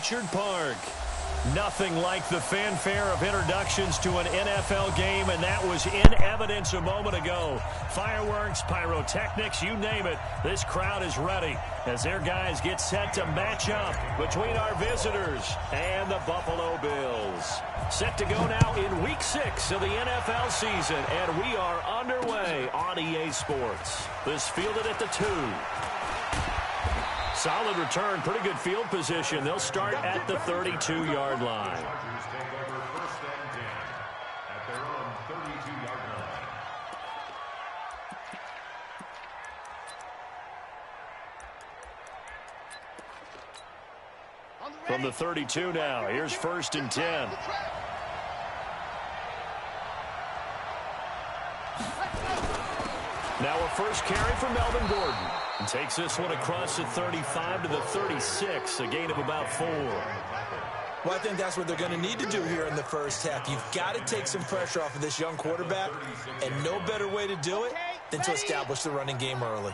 Orchard Park. Nothing like the fanfare of introductions to an NFL game, and that was in evidence a moment ago. Fireworks, pyrotechnics, you name it. This crowd is ready as their guys get set to match up between our visitors and the Buffalo Bills. Set to go now in Week 6 of the NFL season, and we are underway on EA Sports. This fielded at the 2. Solid return, pretty good field position. They'll start at the 32-yard line. From the 32 now, here's 1st and 10. Now a first carry for Melvin Gordon. And takes this one across the 35 to the 36, a gain of about 4. Well, I think that's what they're going to need to do here in the first half. You've got to take some pressure off of this young quarterback, and no better way to do it than to establish the running game early.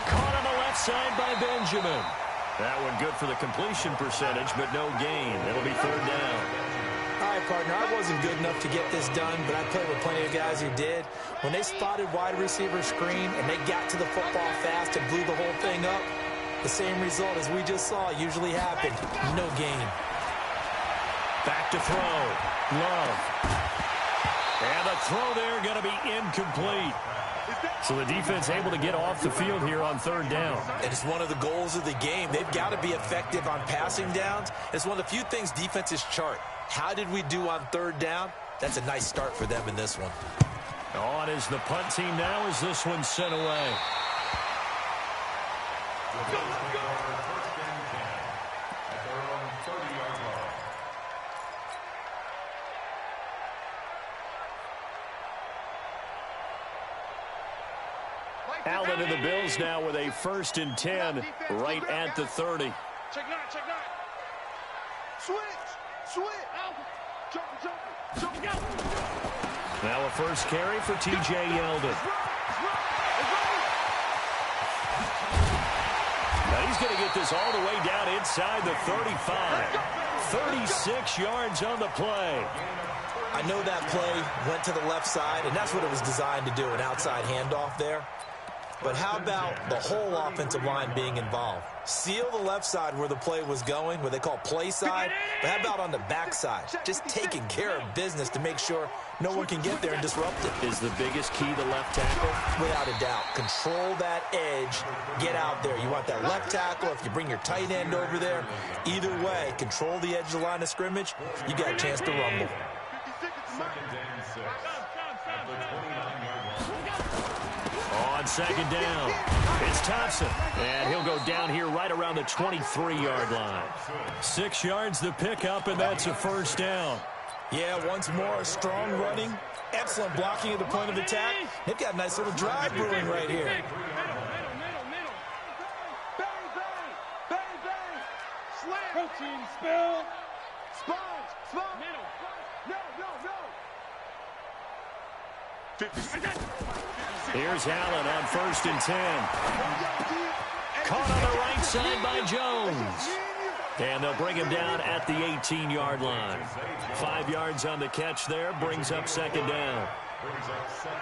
Caught on the left side by Benjamin. That one good for the completion percentage, but no gain. It'll be 3rd down. All right, partner, I wasn't good enough to get this done, but I played with plenty of guys who did. When they spotted wide receiver screen and they got to the football fast and blew the whole thing up, the same result as we just saw usually happened. No gain. Back to throw. Love. And the throw there going to be incomplete. So the defense able to get off the field here on 3rd down. And it's one of the goals of the game. They've got to be effective on passing downs. It's one of the few things defenses chart. How did we do on 3rd down? That's a nice start for them in this one. On is the punt team now as this one's sent away. Allen and the Bills now with a 1st and 10 right at the 30. Check nine. Switch. Jump. Now a first carry for T.J. Yeldon. Now he's going to get this all the way down inside the 35. 36 yards on the play. I know that play went to the left side, and that's what it was designed to do, an outside handoff there. But how about the whole offensive line being involved? Seal the left side where the play was going, what they call play side. But how about on the back side? Just taking care of business to make sure no one can get there and disrupt it. Is the biggest key the left tackle? Without a doubt. Control that edge. Get out there. You want that left tackle. If you bring your tight end over there, either way, control the edge of the line of scrimmage. You got a chance to rumble. On 2nd down, it's Thompson, and he'll go down here right around the 23-yard line. 6 yards the pickup, and that's a 1st down. Yeah, once more, strong running, excellent blocking at the point of attack. They've got a nice little drive brewing right here. Middle. Bang. Slam. Protein spill. Sponge. Middle. No. 50. Here's Allen on 1st and 10. Caught on the right side by Jones. And they'll bring him down at the 18-yard line. 5 yards on the catch there, brings up 2nd down.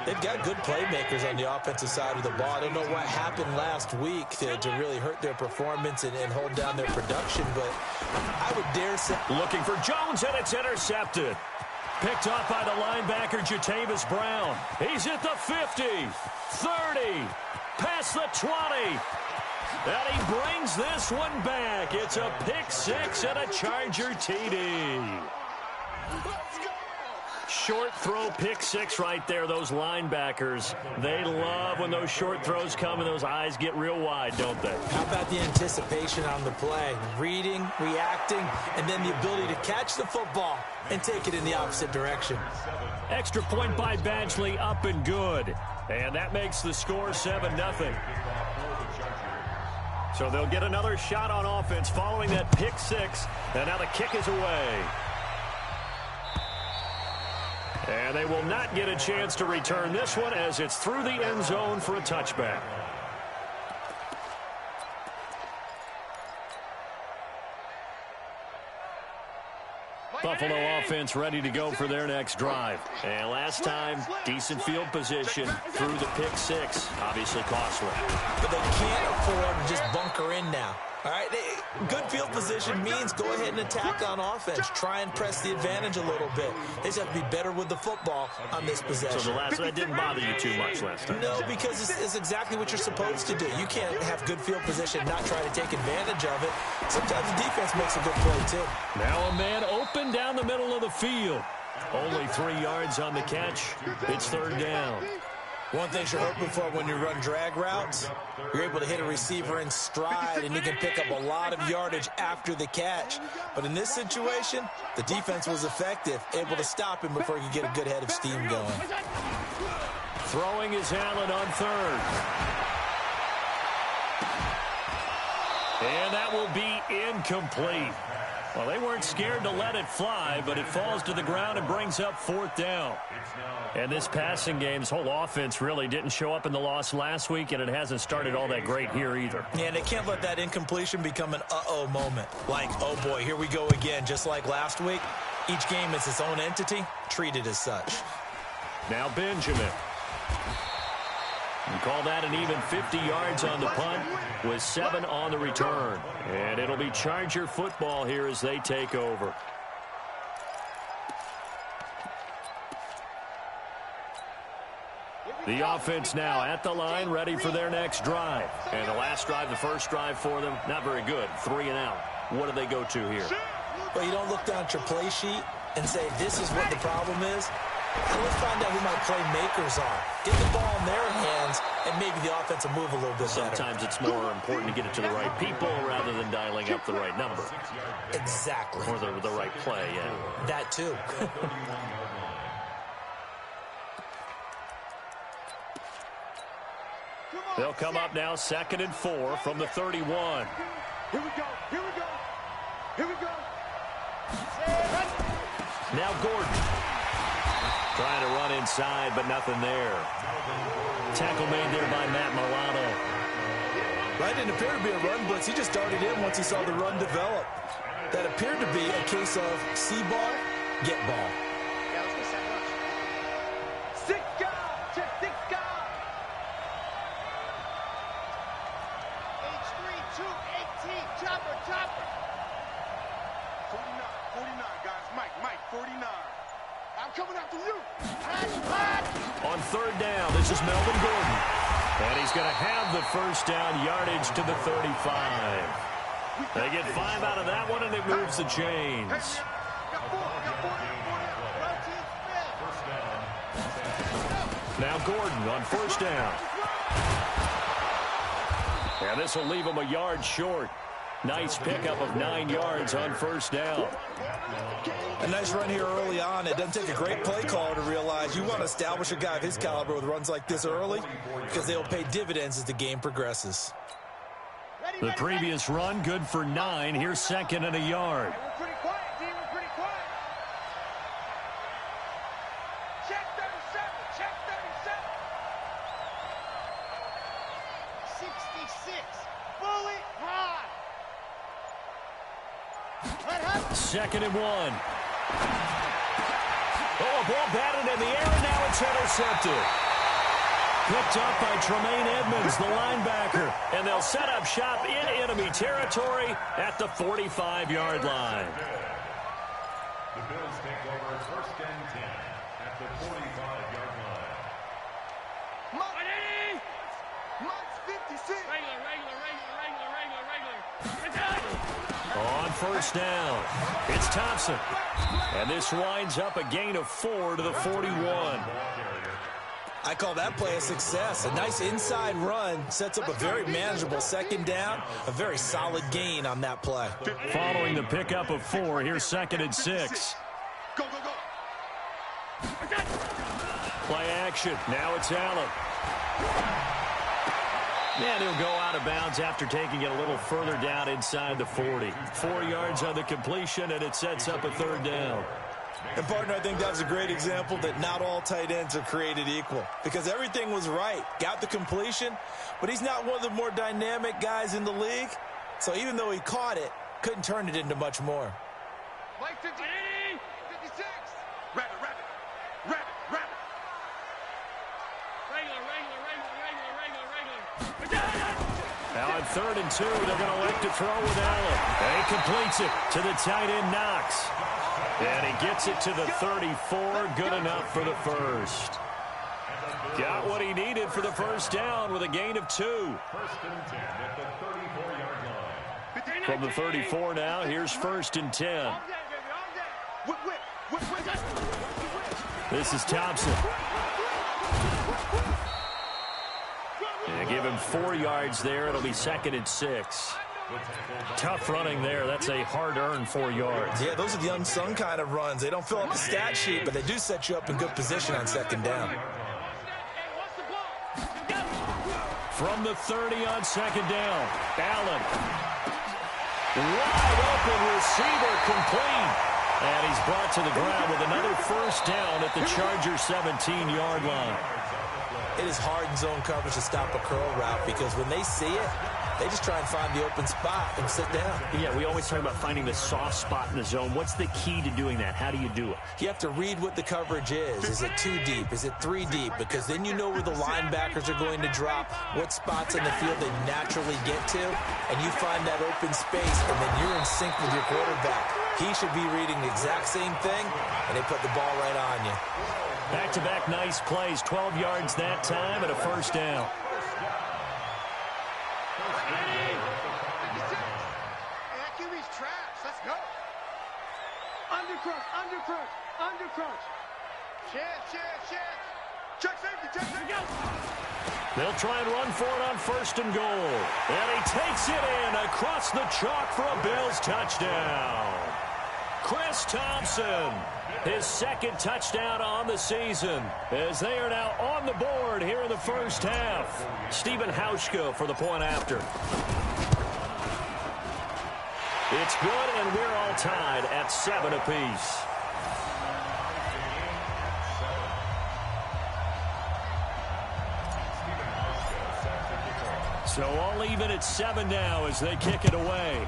They've got good playmakers on the offensive side of the ball. I don't know what happened last week to really hurt their performance and hold down their production, but I would dare say... Looking for Jones, and it's intercepted. Picked up by the linebacker, Jatavis Brown. He's at the 50, 30, past the 20. And he brings this one back. It's a pick 6 and a Charger TD. Short throw, pick 6 right there. Those linebackers, they love when those short throws come and those eyes get real wide, don't they? How about the anticipation on the play? Reading, reacting, and then the ability to catch the football and take it in the opposite direction. Extra point by Badgley, up and good. And that makes the score 7-0. So they'll get another shot on offense following that pick 6. And now the kick is away. And they will not get a chance to return this one as it's through the end zone for a touchback. Buffalo offense ready to go for their next drive. And last time, decent field position through the pick six. Obviously costly. But they can't afford to just bunker in now. All right, good field position means go ahead and attack on offense. Try and press the advantage a little bit. They just have to be better with the football on this possession. So that didn't bother you too much last time? No, because it's exactly what you're supposed to do. You can't have good field position and not try to take advantage of it. Sometimes the defense makes a good play, too. Now a man open down the middle of the field. Only 3 yards on the catch. It's third down. One thing you're hoping for when you run drag routes, you're able to hit a receiver in stride, and you can pick up a lot of yardage after the catch. But in this situation, the defense was effective, able to stop him before he could get a good head of steam going. Throwing is Allen on third. And that will be incomplete. Well, they weren't scared to let it fly, but it falls to the ground and brings up fourth down. And this passing game's whole offense really didn't show up in the loss last week, and it hasn't started all that great here either. Yeah, and they can't let that incompletion become an uh-oh moment. Like, oh boy, here we go again, just like last week. Each game is its own entity, treated as such. Now Benjamin. You call that an even 50 yards on the punt with 7 on the return. And it'll be Charger football here as they take over. The offense now at the line, ready for their next drive. And the last drive, the first drive for them, not very good. 3 and out. What do they go to here? Well, you don't look down at your play sheet and say, this is what the problem is. Let's find out who my playmakers are. Get the ball in their hands, and maybe the offense will move a little bit better. Sometimes it's more important to get it to the right people rather than dialing up the right number. Exactly. Or the right play, yeah. That too. They'll come up now 2nd and 4 from the 31. Here we go. Here we go. Here we go. Now Gordon. Trying to run inside, but nothing there. Tackle made there by Matt Milano. Right, didn't appear to be a run blitz. He just darted in once he saw the run develop. That appeared to be a case of see ball, get ball. Six guys. Check 6 guys. H3, 2, 18. Chopper, chopper. 49, guys. Mike, 49. I'm coming after you. On third down, this is Melvin Gordon. And he's going to have the first down yardage to the 35. They get 5 out of that one, and it moves the chains. Now Gordon on first down. And this will leave him a yard short. Nice pickup of 9 yards on first down. A nice run here early on. It doesn't take a great play caller to realize you want to establish a guy of his caliber with runs like this early because they'll pay dividends as the game progresses. The previous run, good for 9. Here's 2nd and a yard. We're pretty quiet, D. We're pretty quiet. Check 37. Check 37. 66. Bullet high. 2nd and 1. Oh, a ball batted in the air, and now it's intercepted. Picked up by Tremaine Edmonds, the linebacker. And they'll set up shop in enemy territory at the 45-yard line. The Bills take over 1st and 10 at the 45-yard line. Mike's 56. On first down, it's Thompson. And this winds up a gain of 4 to the 41. I call that play a success. A nice inside run sets up a very manageable 2nd down. A very solid gain on that play. Following the pickup of 4, here's 2nd and 6. Go. Play action. Now it's Allen. And he'll go out of bounds after taking it a little further down inside the 40. 4 yards on the completion, and it sets up a 3rd down. And, partner, I think that was a great example that not all tight ends are created equal because everything was right. Got the completion, but he's not one of the more dynamic guys in the league. So even though he caught it, couldn't turn it into much more. Mike 50, 56. Rabbit. Now on 3rd and 2, they're going to elect to throw with Allen. And he completes it to the tight end, Knox. And he gets it to the 34. Good enough for the first. Got what he needed for the first down with a gain of 2. First and 10 at the 34-yard line. From the 34 now, here's 1st and 10. This is Thompson. And give him 4 yards there. It'll be 2nd and 6. Tough running there. That's a hard-earned 4 yards. Yeah, those are the unsung kind of runs. They don't fill up the stat sheet, but they do set you up in good position on 2nd down. From the 30 on 2nd down, Allen. Wide open receiver complete. And he's brought to the ground with another first down at the Chargers' 17-yard line. It is hard in zone coverage to stop a curl route because when they see it, they just try and find the open spot and sit down. Yeah, we always talk about finding the soft spot in the zone. What's the key to doing that? How do you do it? You have to read what the coverage is. Is it 2 deep? Is it 3 deep? Because then you know where the linebackers are going to drop, what spots in the field they naturally get to, and you find that open space, and then you're in sync with your quarterback. He should be reading the exact same thing, and they put the ball right on you. Back-to-back nice plays, 12 yards that time and a first down. Undercrunch. Chance. Check safety. They'll try and run for it on 1st and goal. And he takes it in across the chalk for a Bills touchdown. Chris Thompson, his 2nd touchdown on the season, as they are now on the board here in the first half. Stephen Hauschka for the point after. It's good, and we're all tied at 7 apiece. So all even at 7 now as they kick it away.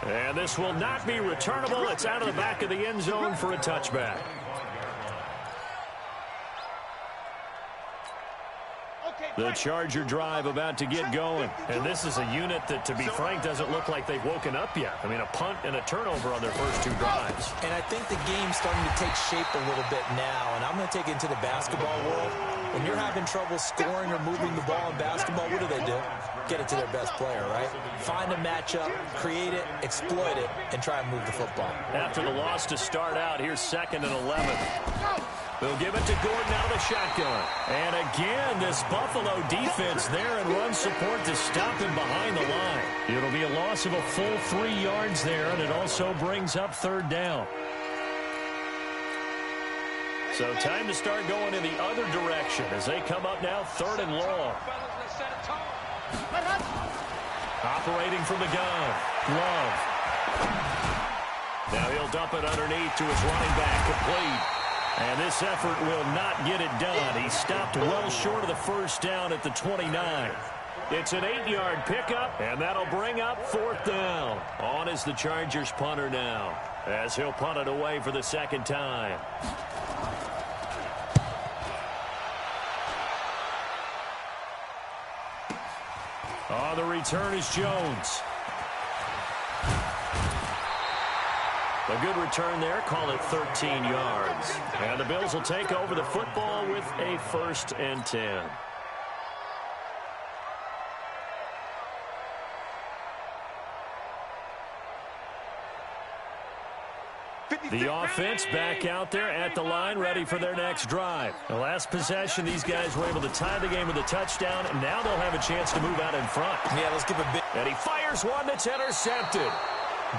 And this will not be returnable. It's out of the back of the end zone for a touchback. The Charger drive about to get going. And this is a unit that, to be frank, doesn't look like they've woken up yet. I mean, a punt and a turnover on their first 2 drives. And I think the game's starting to take shape a little bit now. And I'm going to take it into the basketball world. When you're having trouble scoring or moving the ball in basketball, what do? Get it to their best player, right? Find a matchup, create it, exploit it, and try and move the football. After the loss to start out, here's 2nd and 11. They'll give it to Gordon out of the shotgun. And again, this Buffalo defense there and run support to stop him behind the line. It'll be a loss of a full 3 yards there, and it also brings up 3rd down. So time to start going in the other direction as they come up now 3rd and long. Operating from the gun, Love. Now he'll dump it underneath to his running back, complete. And this effort will not get it done. He stopped well short of the first down at the 29. It's an 8-yard pickup, and that'll bring up 4th down. On is the Chargers punter now, as he'll punt it away for the 2nd time. On the return is Jones. A good return there. Call it 13 yards. And the Bills will take over the football with a 1st and 10. The offense back out there at the line, ready for their next drive. The last possession, these guys were able to tie the game with a touchdown, and now they'll have a chance to move out in front. Yeah, let's give a bit. And he fires one that's intercepted.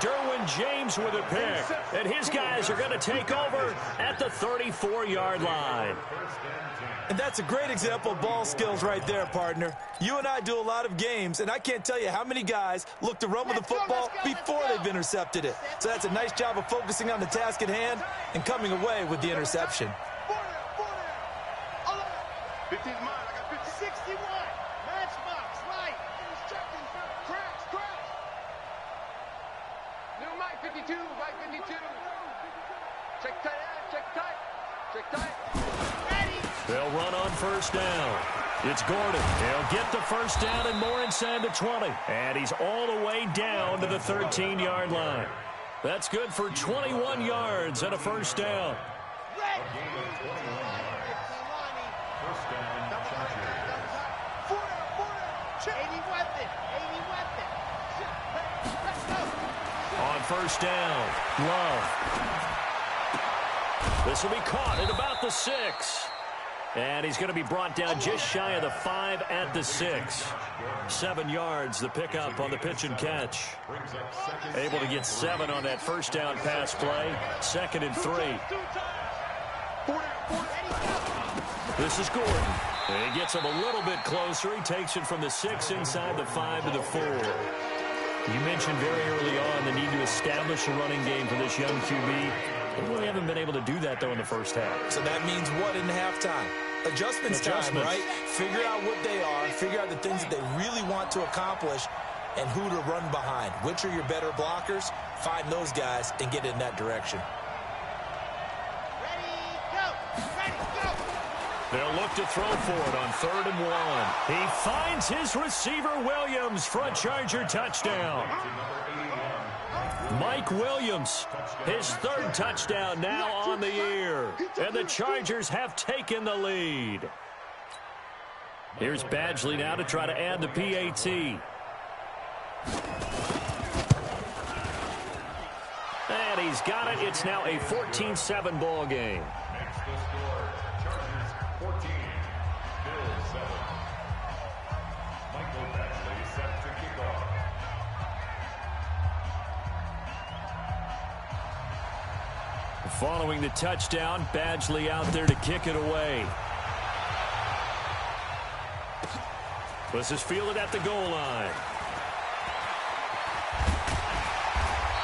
Derwin James with a pick. And his guys are going to take over at the 34-yard line. And that's a great example of ball skills right there, partner. You and I do a lot of games, and I can't tell you how many guys look to run with the football before they've intercepted it. So that's a nice job of focusing on the task at hand and coming away with the interception. 15 mile, I got 50. 61. Matchbox, right. Instructions, crash. New Mike 52, Mike 52. Check tight. They'll run on first down. It's Gordon. He'll get the first down and more inside the 20. And he's all the way down to the 13-yard line. That's good for 21 yards and a first down. On first down, Love. This will be caught at about the 6. And he's going to be brought down just shy of the 5 at the 6. 7 yards, the pickup on the pitch and catch. Able to get 7 on that first down pass play. 2nd and 3. This is Gordon. And he gets him a little bit closer. He takes it from the 6 inside the 5 to the 4. You mentioned very early on the need to establish a running game for this young QB. They really haven't been able to do that, though, in the first half. So that means what in halftime? Adjustments time, right? Figure out what they are, figure out the things that they really want to accomplish, and who to run behind. Which are your better blockers? Find those guys and get in that direction. They'll look to throw for it on 3rd and 1. He finds his receiver, Williams, for a Charger touchdown. Mike Williams, his 3rd touchdown now on the year. And the Chargers have taken the lead. Here's Badgley now to try to add the PAT. And he's got it. It's now a 14-7 ball game. Makes the score. Chargers 14, Bills 7. Michael Badgley set to kick off. Following the touchdown, Badgley out there to kick it away. This is fielded at the goal line.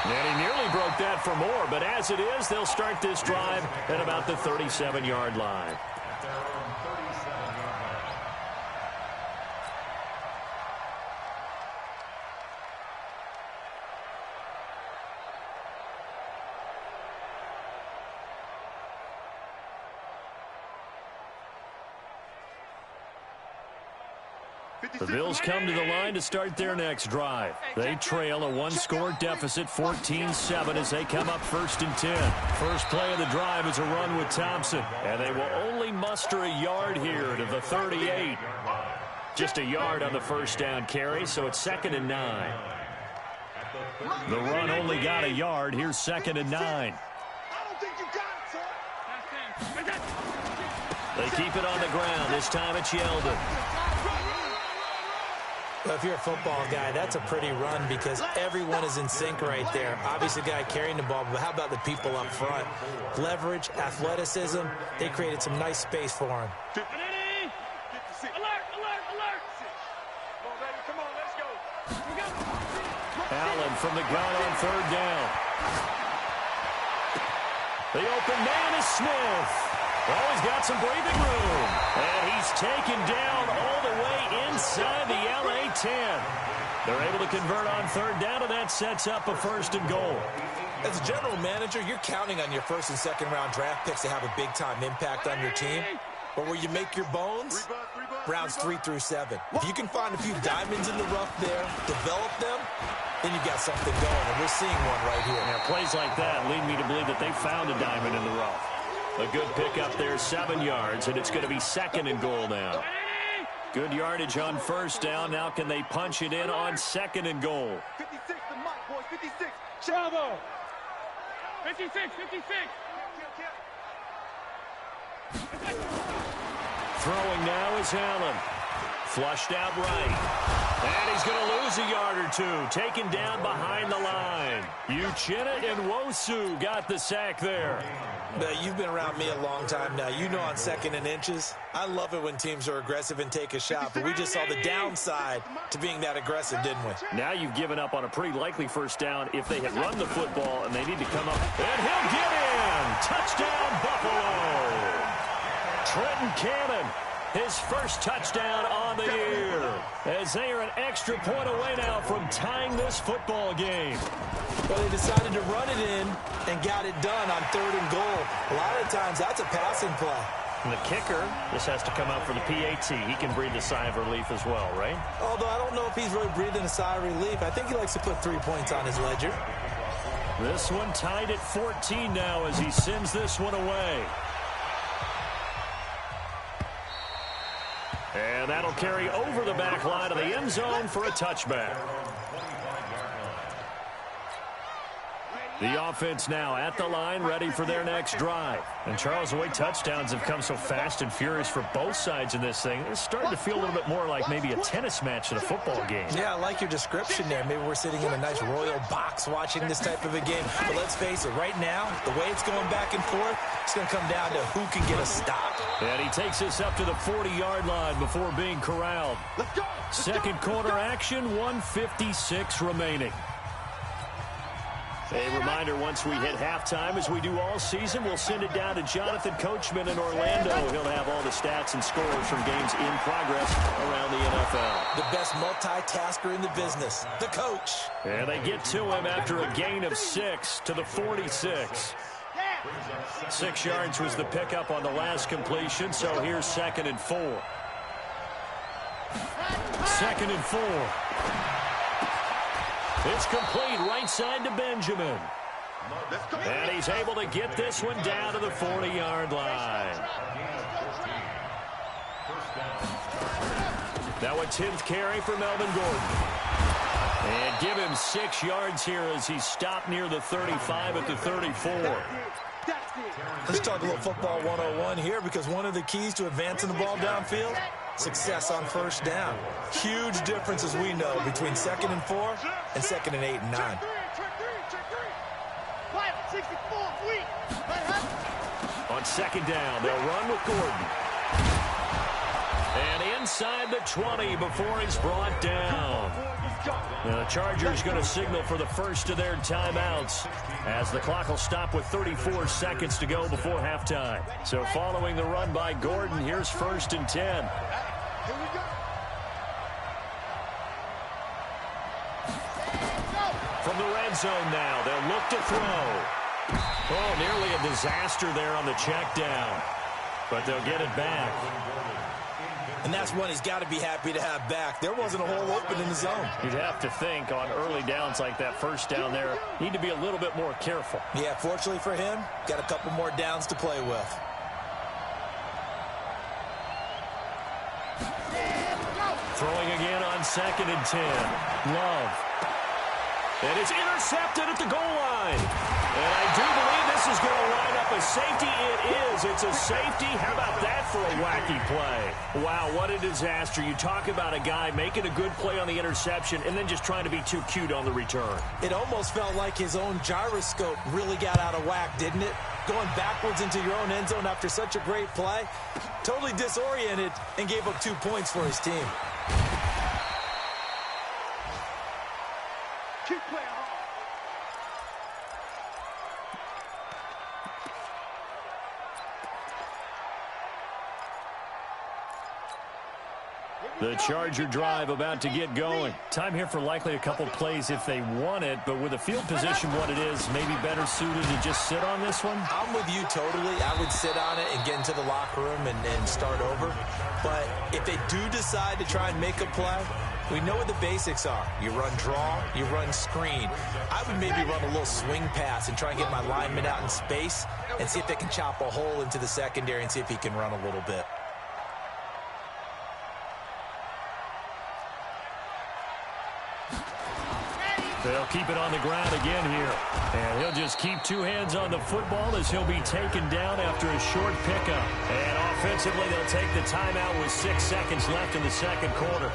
And he nearly broke that for more, but as it is, they'll start this drive at about the 37-yard line. At their own 37-yard line. The Bills come to the line to start their next drive. They trail a 1-score deficit, 14-7, as they come up 1st and 10. First play of the drive is a run with Thompson, and they will only muster a yard here to the 38. Just a yard on the first down carry, so it's 2nd and 9. The run only got a yard. Here's 2nd and 9. They keep it on the ground. This time it's Yeldon. Well, if you're a football guy, that's a pretty run because everyone is in sync right there. Obviously, the guy carrying the ball, but how about the people up front? Leverage, athleticism, they created some nice space for him. Allen from the gun on 3rd down. The open man is Smith. Oh, he's got some breathing room. And he's taken down all the way inside the LA 10. They're able to convert on 3rd down, and that sets up a 1st and goal. As a general manager, you're counting on your 1st and 2nd round draft picks to have a big-time impact on your team. But where you make your bones, rounds 3 through 7. If you can find a few diamonds in the rough there, develop them, then you've got something going, and we're seeing one right here. Yeah, plays like that lead me to believe that they found a diamond in the rough. A good pickup there, 7 yards, and it's going to be 2nd and goal now. Good yardage on 1st down. Now can they punch it in on 2nd and goal? 56 to Mike, boys. 56. Chavo. 56. Throwing now is Allen. Flushed out right. And he's going to lose a yard or two, taken down behind the line. Uchenna and Nwosu got the sack there. Now, you've been around me a long time now. You know on 2nd and inches, I love it when teams are aggressive and take a shot, but we just saw the downside to being that aggressive, didn't we? Now you've given up on a pretty likely first down if they had run the football, and they need to come up. And he'll get in! Touchdown, Buffalo! Trenton Cannon, his first touchdown on the year, as they are an extra point away now from tying this football game. Well, they decided to run it in and got it done on 3rd and goal. A lot of times, that's a passing play. And the kicker, this has to come out for the PAT. He can breathe a sigh of relief as well, right? Although I don't know if he's really breathing a sigh of relief. I think he likes to put 3 points on his ledger. This one tied at 14 now as he sends this one away. And that'll carry over the back line of the end zone for a touchback. The offense now at the line, ready for their next drive. And Charles, the way touchdowns have come so fast and furious for both sides in this thing, it's starting to feel a little bit more like maybe a tennis match than a football game. Yeah, I like your description there. Maybe we're sitting in a nice royal box watching this type of a game. But let's face it, right now, the way it's going back and forth, it's going to come down to who can get a stop. And he takes us up to the 40-yard line before being corralled. Second quarter action, 1:56 remaining. A reminder, once we hit halftime, as we do all season, we'll send it down to Jonathan Coachman in Orlando. He'll have all the stats and scores from games in progress around the NFL. The best multitasker in the business, the coach. And they get to him after a gain of 6 to the 46. 6 yards was the pickup on the last completion, so here's 2nd and 4. 2nd and 4. It's complete right side to Benjamin. And he's able to get this one down to the 40-yard line. Now a 10th carry for Melvin Gordon. And give him 6 yards here as he's stopped near the 35 at the 34. Let's talk a little football 101 here, because one of the keys to advancing the ball downfield, success on first down. Huge difference, as we know, between 2nd and 4 and 2nd and 8 and 9. On 2nd down, they'll run with Gordon. And inside the 20 before he's brought down. Now the Chargers going to signal for the first of their timeouts, as the clock will stop with 34 seconds to go before halftime. So following the run by Gordon, here's 1st and 10. From the red zone now, they'll look to throw. Oh, nearly a disaster there on the check down. But they'll get it back. And that's one he's got to be happy to have back. There wasn't a hole open in the zone. You'd have to think on early downs like that, first down there, need to be a little bit more careful. Yeah, fortunately for him, got a couple more downs to play with. Throwing again on 2nd and 10. Love. And it's intercepted at the goal line. And I do believe this is going to line up a safety. It is. It's a safety. How about that for a wacky play? Wow, what a disaster. You talk about a guy making a good play on the interception and then just trying to be too cute on the return. It almost felt like his own gyroscope really got out of whack, didn't it? Going backwards into your own end zone after such a great play. Totally disoriented and gave up 2 points for his team. Keep playing hard. The Charger drive about to get going. Time here for likely a couple plays if they want it, but with the field position what it is, maybe better suited to just sit on this one? I'm with you totally. I would sit on it and get into the locker room and start over. But if they do decide to try and make a play, we know what the basics are. You run draw, you run screen. I would maybe run a little swing pass and try and get my lineman out in space and see if they can chop a hole into the secondary and see if he can run a little bit. They'll keep it on the ground again here. And he'll just keep 2 hands on the football as he'll be taken down after a short pickup. And offensively, they'll take the timeout with 6 seconds left in the second quarter.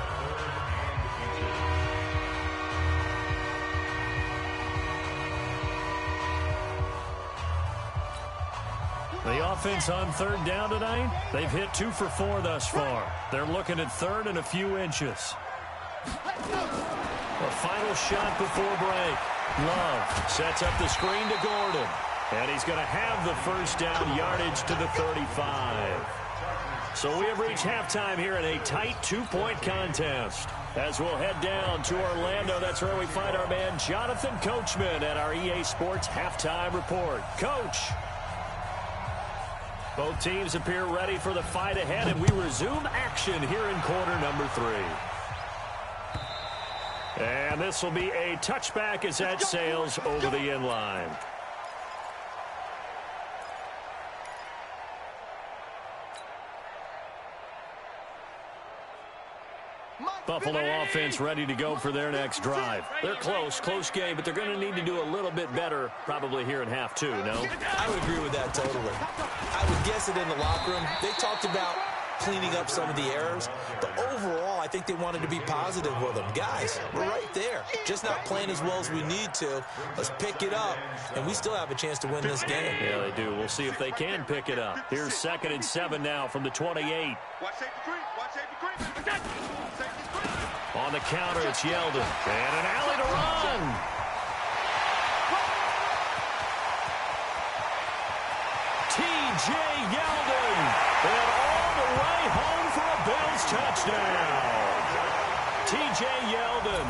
offense on third down tonight? They've hit 2 for 4 thus far. They're looking at third and a few inches. A final shot before break. Love sets up the screen to Gordon. And he's going to have the first down, yardage to the 35. So we have reached halftime here in a tight 2-point contest. As we'll head down to Orlando, that's where we find our man Jonathan Coachman at our EA Sports Halftime Report. Coach. Both teams appear ready for the fight ahead, and we resume action here in quarter number 3. And this will be a touchback as that sails over the end line. Buffalo offense ready to go for their next drive. They're close game, but they're going to need to do a little bit better probably here in half 2, no? I would agree with that totally. I would guess it in the locker room. They talked about cleaning up some of the errors, but overall, I think they wanted to be positive with them. Guys, we're right there. Just not playing as well as we need to. Let's pick it up, and we still have a chance to win this game. Yeah, they do. We'll see if they can pick it up. Here's 2nd and 7 now from the 28. On the counter, it's Yeldon. And an alley to run. T.J. Yeldon. And all the way home for a Bills touchdown. T.J. Yeldon,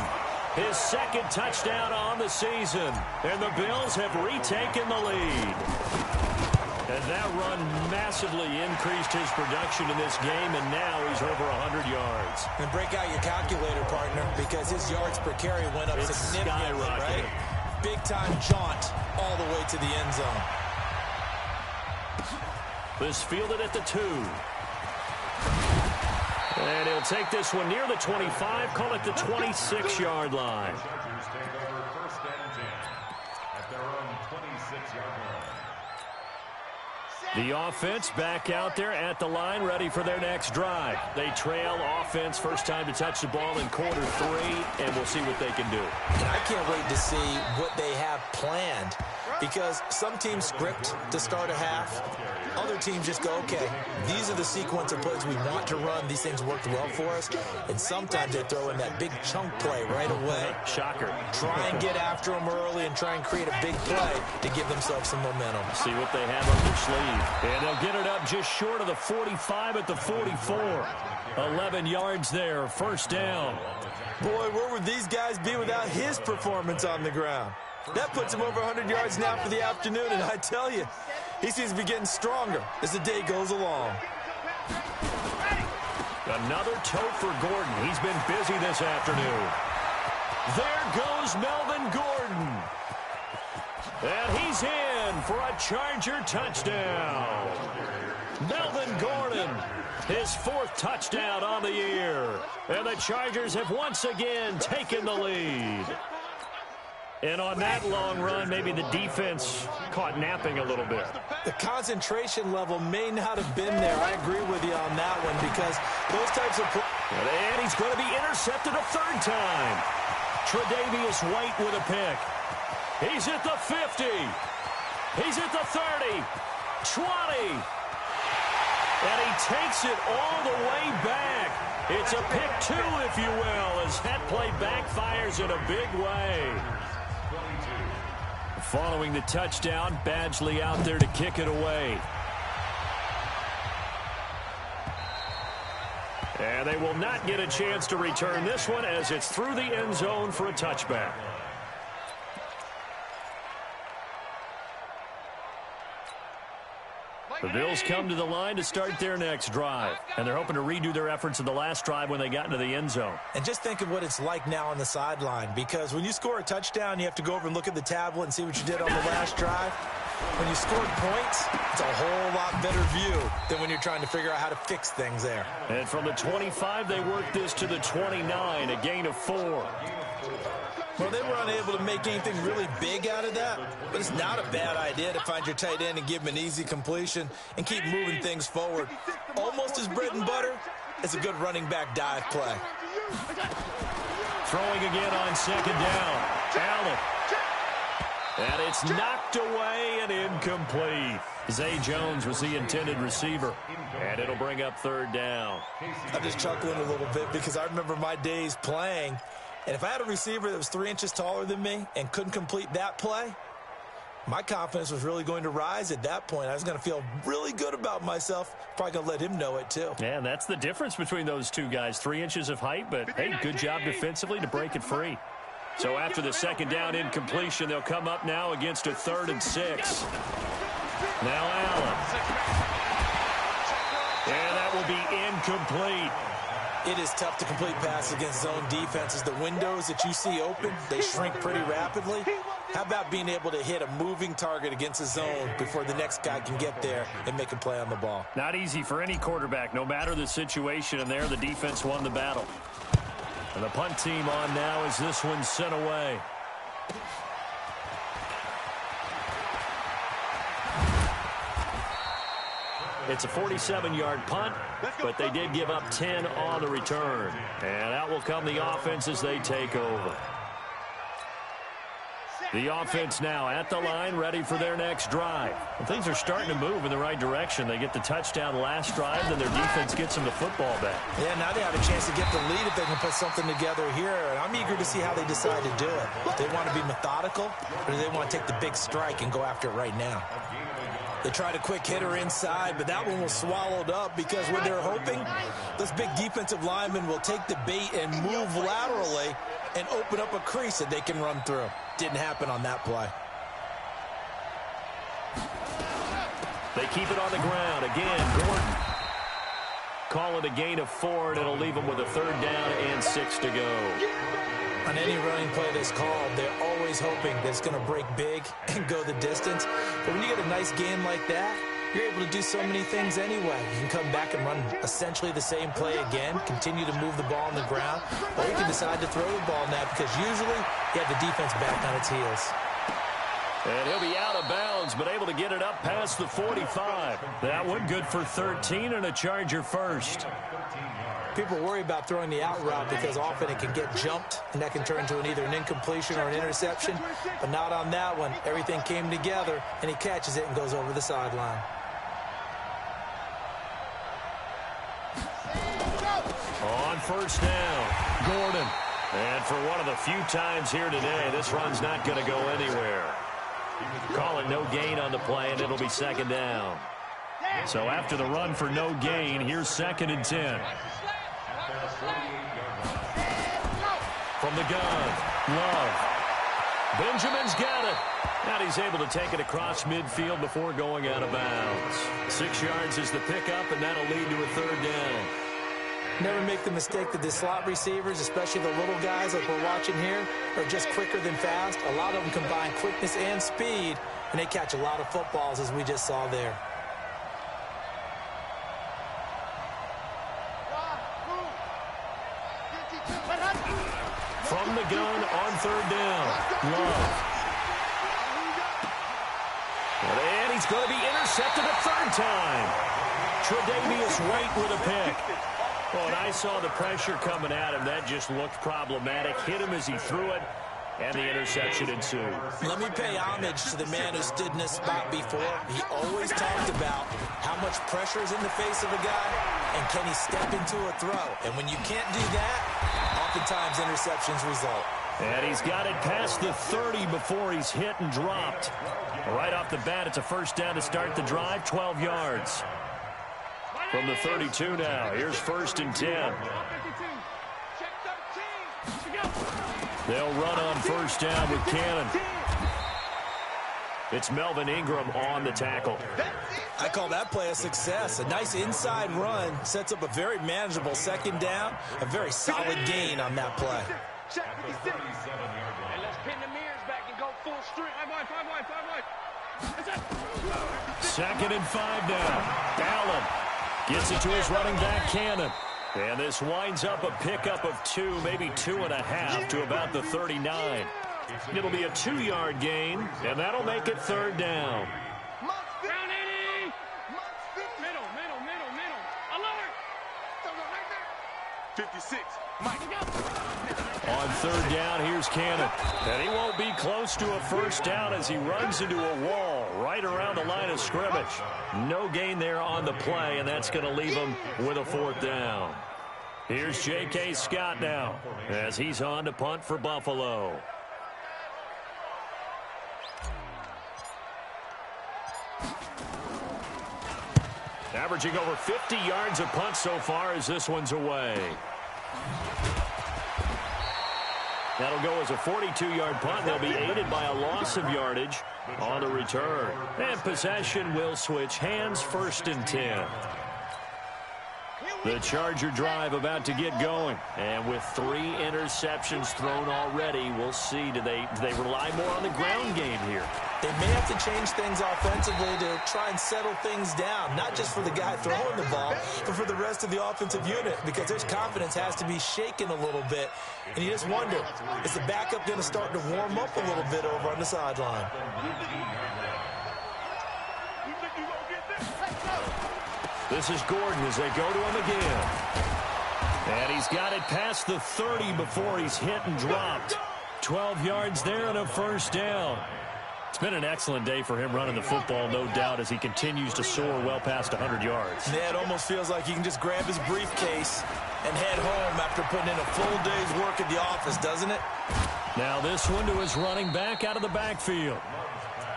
his 2nd touchdown on the season. And the Bills have retaken the lead. And that run massively increased his production in this game, and now he's over 100 yards. And break out your calculator, partner, because his yards per carry went up significantly, right? Big-time jaunt all the way to the end zone. This fielded at the 2. And he'll take this one near the 25, call it the 26-yard line. Chargers take over 1st and 10 at their own 26-yard line. The offense back out there at the line, ready for their next drive. They trail offense, first time to touch the ball in quarter 3, and we'll see what they can do. And I can't wait to see what they have planned, because some teams script to start a half. Other teams just go, okay, these are the sequence of plays we want to run. These things worked well for us. And sometimes they throw in that big chunk play right away. Shocker. Try and get after them early and try and create a big play to give themselves some momentum. See what they have up their sleeve. And they'll get it up just short of the 45 at the 44. 11 yards there, first down. Boy, where would these guys be without his performance on the ground? That puts him over 100 yards now for the afternoon, and I tell you, he seems to be getting stronger as the day goes along. Another toe for Gordon. He's been busy this afternoon. There goes Melvin Gordon. And he's in for a Charger touchdown. Melvin Gordon, his 4th touchdown on the year. And the Chargers have once again taken the lead. And on that long run, maybe the defense caught napping a little bit. The concentration level may not have been there. I agree with you on that one, because those types of... And he's going to be intercepted a 3rd time. Tre'Davious White with a pick. He's at the 50. He's at the 30. 20. And he takes it all the way back. It's a pick 2, if you will, as that play backfires in a big way. Following the touchdown, Badgley out there to kick it away. And they will not get a chance to return this one as it's through the end zone for a touchback. The Bills come to the line to start their next drive. And they're hoping to redo their efforts in the last drive when they got into the end zone. And just think of what it's like now on the sideline, because when you score a touchdown, you have to go over and look at the tablet and see what you did on the last drive. When you scored points, it's a whole lot better view than when you're trying to figure out how to fix things there. And from the 25, they work this to the 29, a gain of 4. Well, they were unable to make anything really big out of that, but it's not a bad idea to find your tight end and give him an easy completion and keep moving things forward. Almost as bread and butter as a good running back dive play. Throwing again on 2nd down. Allen. And it's knocked away and incomplete. Zay Jones was the intended receiver. And it'll bring up third down. I'm just chuckling a little bit because I remember my days playing. And if I had a receiver that was 3 inches taller than me and couldn't complete that play, my confidence was really going to rise at that point. I was going to feel really good about myself. Probably going to let him know it too. Yeah, and that's the difference between those two guys. 3 inches of height, but, hey, good job defensively to break it free. So after the second down incompletion, they'll come up now against a 3rd and 6. Now Allen. And that will be incomplete. It is tough to complete passes against zone defenses. The windows that you see open, they shrink pretty rapidly. How about being able to hit a moving target against a zone before the next guy can get there and make a play on the ball? Not easy for any quarterback, no matter the situation, and there the defense won the battle. And the punt team on now as this one's sent away. It's a 47-yard punt, but they did give up 10 on the return. And out will come the offense as they take over. The offense now at the line, ready for their next drive. And things are starting to move in the right direction. They get the touchdown last drive, then their defense gets them the football back. Yeah, now they have a chance to get the lead if they can put something together here. And I'm eager to see how they decide to do it. Do they want to be methodical, or do they want to take the big strike and go after it right now? They tried a quick hitter inside, but that one was swallowed up because what they're hoping, this big defensive lineman will take the bait and move laterally and open up a crease that they can run through. Didn't happen on that play. They keep it on the ground. Again, Gordon. Call it a gain of 4, and it'll leave them with a 3rd down and 6 to go. On any running play that's called, they're always hoping that it's going to break big and go the distance. But when you get a nice game like that, you're able to do so many things anyway. You can come back and run essentially the same play again, continue to move the ball on the ground, or you can decide to throw the ball now because usually you have the defense back on its heels. And he'll be out of bounds, but able to get it up past the 45. That one good for 13 and a Charger first. People worry about throwing the out route because often it can get jumped, and that can turn into either an incompletion or an interception. But not on that one. Everything came together, and he catches it and goes over the sideline. On first down, Gordon. And for one of the few times here today, this run's not going to go anywhere. Call it no gain on the play, and it'll be 2nd down. So after the run for no gain, here's 2nd and 10. From the gun, Love. Benjamin's got it. And he's able to take it across midfield before going out of bounds. 6 yards is the pickup, and that'll lead to a 3rd down. Never make the mistake that the slot receivers, especially the little guys like we're watching here, are just quicker than fast. A lot of them combine quickness and speed, and they catch a lot of footballs, as we just saw there. From the gun on 3rd down, Love. And he's going to be intercepted a 3rd time. Tre'Davious White with a pick. Well, and I saw the pressure coming at him. That just looked problematic. Hit him as he threw it, and the interception ensued. Let me pay homage to the man who stood in this spot before. He always talked about how much pressure is in the face of a guy, and can he step into a throw. And when you can't do that, oftentimes interceptions result. And he's got it past the 30 before he's hit and dropped. Right off the bat, it's a 1st down to start the drive, 12 yards. From the 32 now, here's 1st and 10. They'll run on 1st down with Cannon. It's Melvin Ingram on the tackle. I call that play a success. A nice inside run sets up a very manageable 2nd down, a very solid gain on that play. And let's pin the mirrors back and go full strength. 2nd and 5 now. Allen gets it to his running back, Cannon. And this winds up a pickup of 2, maybe 2.5 to about the 39. It'll be a 2-yard gain, and that'll make it 3rd down. Round 80. Middle. Alert. 56. Mike. On third down, here's Cannon. And he won't be close to a first down as he runs into a wall right around the line of scrimmage. No gain there on the play, and that's going to leave him with a fourth down. Here's J.K. Scott now as he's on to punt for Buffalo. Averaging over 50 yards a punt so far as this one's away. That'll go as a 42-yard punt. They'll be aided by a loss of yardage on the return. And possession will switch hands, 1st and 10. The Charger drive about to get going. And with 3 interceptions thrown already, we'll see. Do they rely more on the ground game here? They may have to change things offensively to try and settle things down, not just for the guy throwing the ball, but for the rest of the offensive unit, because their confidence has to be shaken a little bit. And you just wonder, is the backup going to start to warm up a little bit over on the sideline? This is Gordon as they go to him again. And he's got it past the 30 before he's hit and dropped. 12 yards there and a first down. It's been an excellent day for him running the football, no doubt, as he continues to soar well past 100 yards. Yeah, it almost feels like he can just grab his briefcase and head home after putting in a full day's work at the office, doesn't it? Now this one to his running back out of the backfield.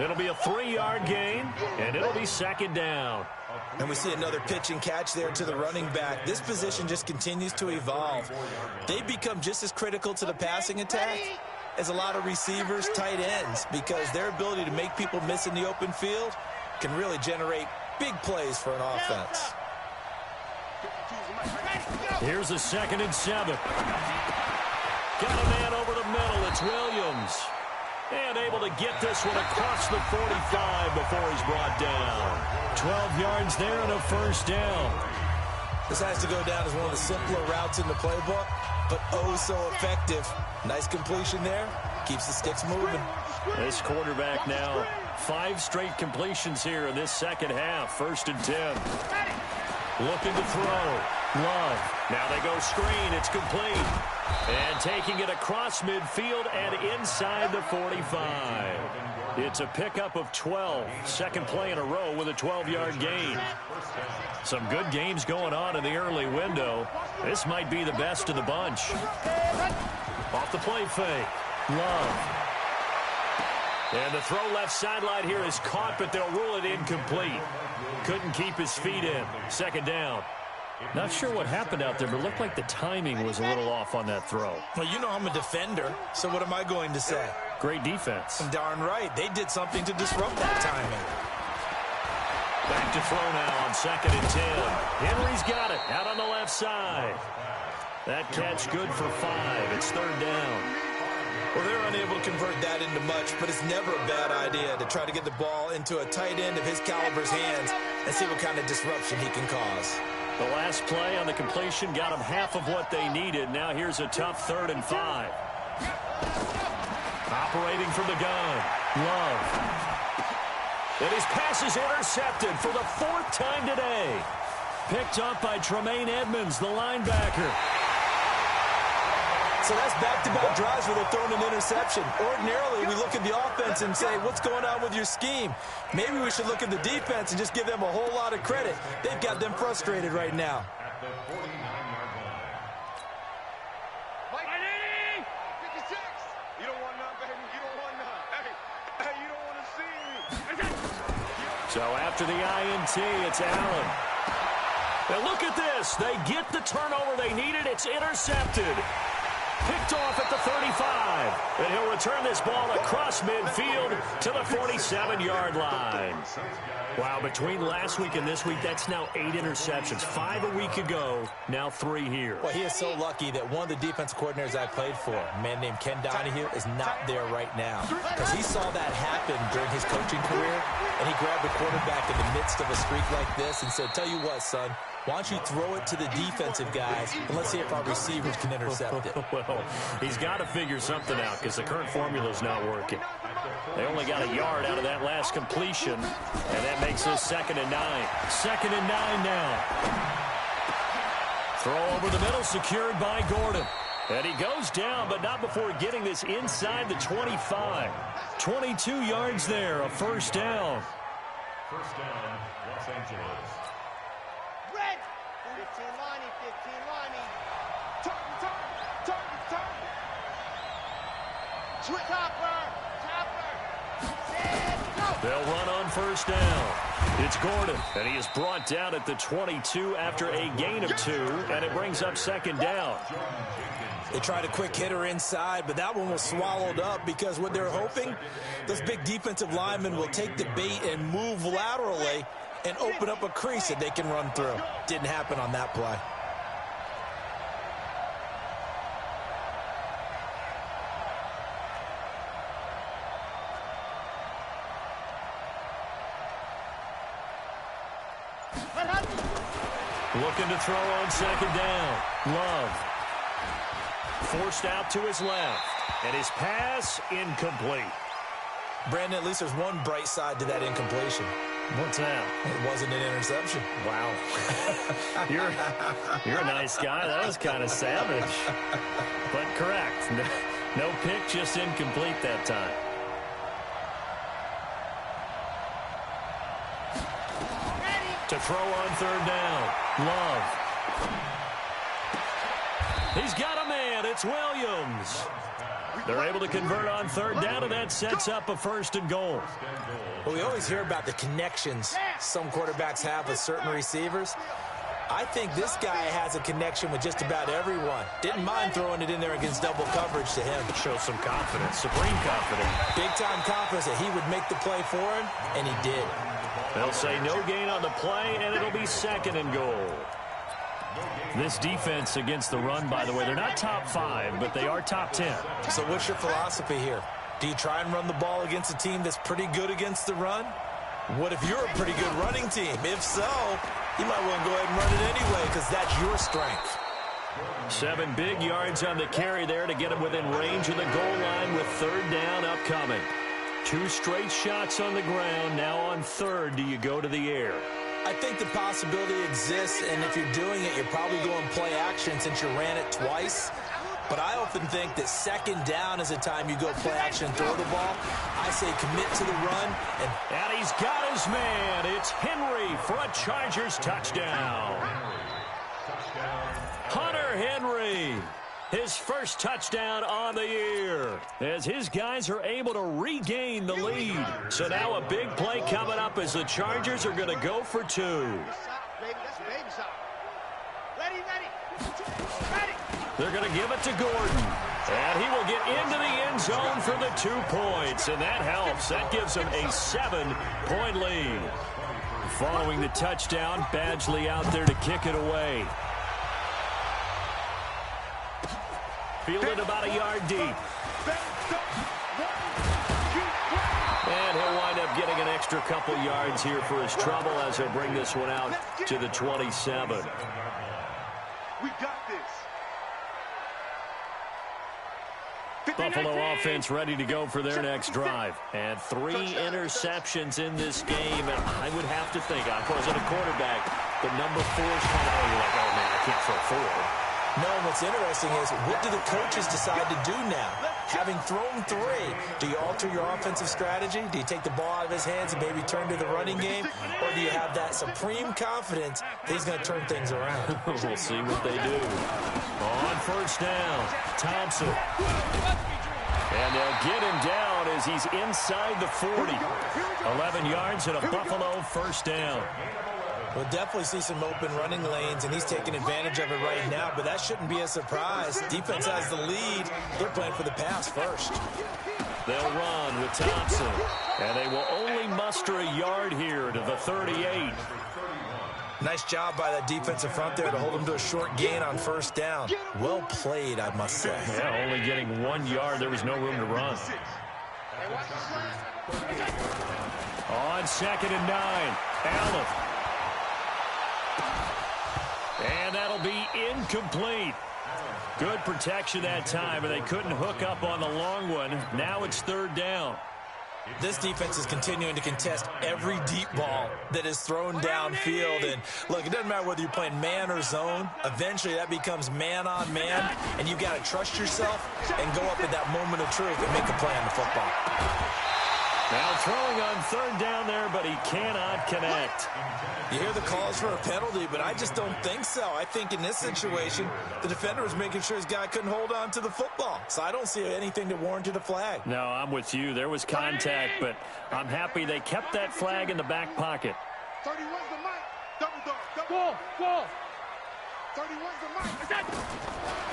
It'll be a 3-yard gain, and it'll be 2nd down. And we see another pitch and catch there to the running back. This position just continues to evolve. They become just as critical to the passing attack as a lot of receivers, tight ends, because their ability to make people miss in the open field can really generate big plays for an offense. Here's a 2nd and 7. Got a man over the middle. It's Williams. And able to get this one across the 45 before he's brought down. 12 yards there and a first down. This has to go down as one of the simpler routes in the playbook, but oh so effective. Nice completion there. Keeps the sticks moving. This quarterback now 5 straight completions here in this second half. 1st and 10. Looking to throw. Love. Now they go screen. It's complete. And taking it across midfield and inside the 45. It's a pickup of 12. Second play in a row with a 12-yard gain. Some good games going on in the early window. This might be the best of the bunch. Off the play fake. Love. And the throw left sideline here is caught, but they'll rule it incomplete. Couldn't keep his feet in. 2nd down. Not sure what happened out there, but it looked like the timing was a little off on that throw. Well, you know I'm a defender, so what am I going to say? Great defense. Darn right. They did something to disrupt that timing. Back to throw now on 2nd and 10. Henry's got it out on the left side. That catch good for 5. It's 3rd down. Well, they're unable to convert that into much, but it's never a bad idea to try to get the ball into a tight end of his caliber's hands and see what kind of disruption he can cause. The last play on the completion got them half of what they needed. Now here's a tough 3rd and 5. Operating from the gun. Love. And his pass is intercepted for the 4th time today. Picked up by Tremaine Edmonds, the linebacker. So that's back-to-back drives where they're throwing an interception. Ordinarily, we look at the offense and say, what's going on with your scheme? Maybe we should look at the defense and just give them a whole lot of credit. They've got them frustrated right now. So after the INT, it's Allen. And look at this. They get the turnover they needed. It's intercepted. Picked off at the 35. And he'll return this ball across midfield to the 47-yard line. Wow, between last week and this week, that's now 8 interceptions. 5 a week ago, now 3 here. Well, he is so lucky that one of the defense coordinators I played for, a man named Ken Donahue, is not there right now. Because he saw that happen during his coaching career, and he grabbed the quarterback in the midst of a streak like this and said, tell you what, son, why don't you throw it to the defensive guys, and let's see if our receivers can intercept it. Well, he's got to figure something out because the current formula is not working. They only got a yard out of that last completion, and that makes this 2nd and 9. 2nd and 9 now. Throw over the middle, secured by Gordon. And he goes down, but not before getting this inside the 25. 22 yards there, a first down. First down, Los Angeles. Red. 15 liney, 15 liney. Target. Switch topper. They'll run on first down. It's Gordon, and he is brought down at the 22 after a gain of 2, and it brings up second down. They tried a quick hitter inside, but that one was swallowed up because what they're hoping, those big defensive linemen will take the bait and move laterally and open up a crease that they can run through. Didn't happen on that play. Looking to throw on second down. Love. Forced out to his left. And his pass incomplete. Brandon, at least there's one bright side to that incompletion. What's that? It wasn't an interception. Wow. You're a nice guy. That was kind of savage. But correct. No pick, just incomplete that time. To throw on third down. Love. He's got a man. It's Williams. They're able to convert on third down, and that sets up a first and goal. Well, we always hear about the connections some quarterbacks have with certain receivers. I think this guy has a connection with just about everyone. Didn't mind throwing it in there against double coverage to him. Shows some confidence, supreme confidence. Big-time confidence that he would make the play for him, and he did. They'll say no gain on the play, and it'll be second and goal. This defense against the run, by the way, they're not top 5, but they are top 10. So what's your philosophy here? Do you try and run the ball against a team that's pretty good against the run? What if you're a pretty good running team? If so, you might want to go ahead and run it anyway because that's your strength. 7 big yards on the carry there to get him within range of the goal line with third down upcoming. 2 straight shots on the ground. Now on third, do you go to the air? I think the possibility exists, and if you're doing it, you're probably going play action since you ran it twice. But I often think that second down is a time you go play action and throw the ball. I say commit to the run. And he's got his man. It's Henry for a Chargers touchdown. Hunter Henry. His first touchdown on the year as his guys are able to regain the lead. So now a big play coming up as the Chargers are going to go for 2. They're going to give it to Gordon. And he will get into the end zone for the 2 points. And that helps. That gives him a 7-point lead. Following the touchdown, Badgley out there to kick it away. Fielded about a yard deep. And he'll wind up getting an extra couple yards here for his trouble as he'll bring this one out to the 27. We got this. Buffalo offense ready to go for their next drive. And 3 interceptions in this game. And I would have to think, I wasn't a quarterback, but number 4 is kind of, you're like, oh, man, I can't throw 4. No, what's interesting is, what do the coaches decide to do now? Having thrown 3, do you alter your offensive strategy? Do you take the ball out of his hands and maybe turn to the running game? Or do you have that supreme confidence that he's going to turn things around? We'll see what they do. On first down, Thompson. And they'll get him down as he's inside the 40. 11 yards and a Buffalo first down. We'll definitely see some open running lanes, and he's taking advantage of it right now, but that shouldn't be a surprise. Defense has the lead. They're playing for the pass first. They'll run with Thompson, and they will only muster a yard here to the 38. Nice job by that defensive front there to hold him to a short gain on first down. Well played, I must say. Yeah, only getting 1 yard. There was no room to run. On second and 9, Allen. And that'll be incomplete. Good protection that time, and they couldn't hook up on the long one. Now it's third down. This defense is continuing to contest every deep ball that is thrown downfield. And, look, it doesn't matter whether you're playing man or zone. Eventually, that becomes man-on-man, and you've got to trust yourself and go up at that moment of truth and make a play on the football. Now throwing on third down there, but he cannot connect. You hear the calls for a penalty, but I just don't think so. I think in this situation, the defender was making sure his guy couldn't hold on to the football. So I don't see anything that warranted a flag. No, I'm with you. There was contact, but I'm happy they kept that flag in the back pocket. 31's the mic. Double dog. Ball. 31's the mic.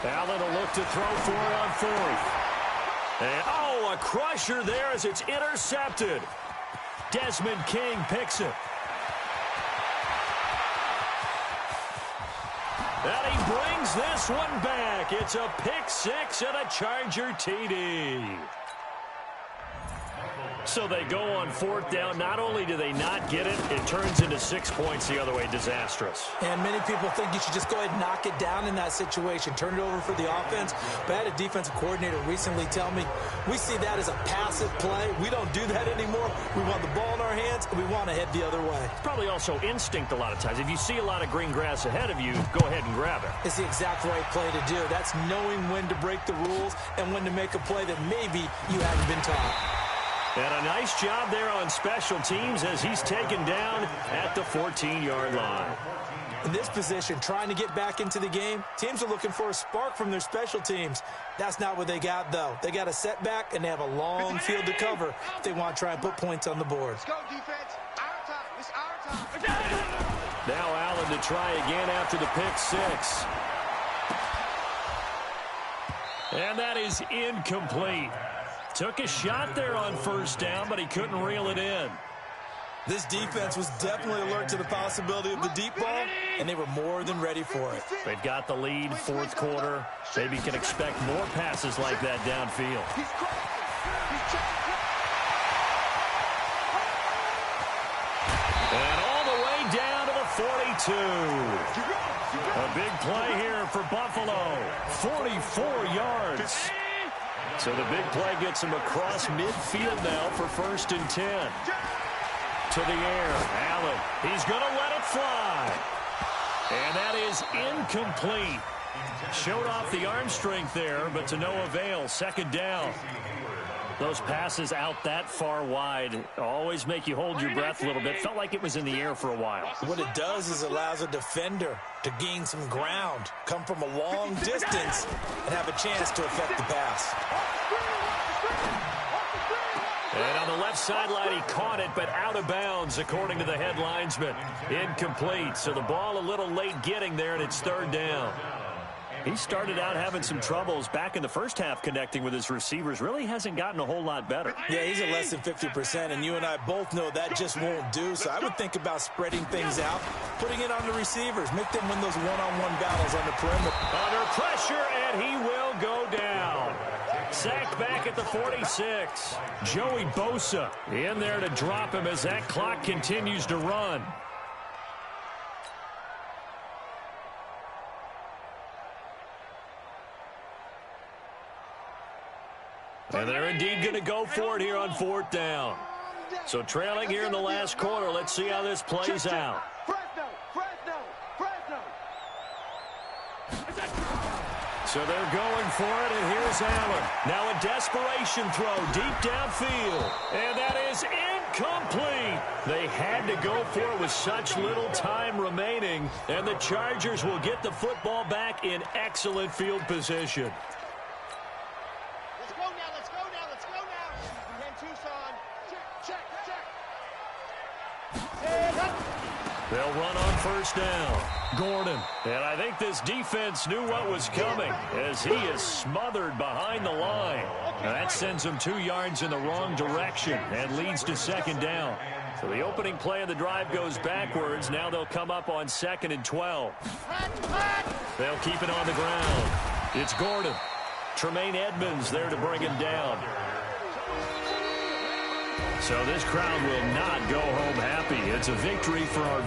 Allen will look to throw for it on fourth. And, oh, a crusher there as it's intercepted. Desmond King picks it. And he brings this one back. It's a pick six and a Charger TD. So they go on fourth down. Not only do they not get it, it turns into 6 points the other way. Disastrous. And many people think you should just go ahead and knock it down in that situation. Turn it over for the offense. But I had a defensive coordinator recently tell me, we see that as a passive play. We don't do that anymore. We want the ball in our hands, and we want to head the other way. It's probably also instinct a lot of times. If you see a lot of green grass ahead of you, go ahead and grab it. It's the exact right play to do. That's knowing when to break the rules and when to make a play that maybe you haven't been taught. And a nice job there on special teams as he's taken down at the 14-yard line. In this position, trying to get back into the game, teams are looking for a spark from their special teams. That's not what they got, though. They got a setback, and they have a long field to cover if they want to try and put points on the board. Let's go, defense. Our time. It's our time. Now Allen to try again after the pick six. And that is incomplete. Took a shot there on first down, but he couldn't reel it in. This defense was definitely alert to the possibility of the deep ball, and they were more than ready for it. They've got the lead, fourth quarter. Maybe can expect more passes like that downfield. And all the way down to the 42. A big play here for Buffalo. 44 yards. So the big play gets him across midfield now for 1st and 10. To the air, Allen. He's going to let it fly. And that is incomplete. Showed off the arm strength there, but to no avail. 2nd down. Those passes out that far wide always make you hold your breath a little bit. Felt like it was in the air for a while. What it does is allows a defender to gain some ground, come from a long distance, and have a chance to affect the pass. And on the left sideline, he caught it, but out of bounds, according to the head linesman. Incomplete. So the ball a little late getting there, and it's 3rd down. He started out having some troubles back in the first half connecting with his receivers. Really hasn't gotten a whole lot better. Yeah, he's at less than 50%, and you and I both know that just won't do. So I would think about spreading things out, putting it on the receivers, make them win those one-on-one battles on the perimeter. Under pressure, and he will go down. Sacked back at the 46. Joey Bosa in there to drop him as that clock continues to run. And they're indeed going to go for it here on 4th down. So trailing here in the last quarter. Let's see how this plays out. So they're going for it, and here's Allen. Now a desperation throw deep downfield. And that is incomplete. They had to go for it with such little time remaining. And the Chargers will get the football back in excellent field position. They'll run on 1st down. Gordon. And I think this defense knew what was coming as he is smothered behind the line. Now that sends him 2 yards in the wrong direction and leads to 2nd down. So the opening play of the drive goes backwards. Now they'll come up on 2nd and 12. They'll keep it on the ground. It's Gordon. Tremaine Edmonds there to bring him down. So this crowd will not go home happy. It's a victory for our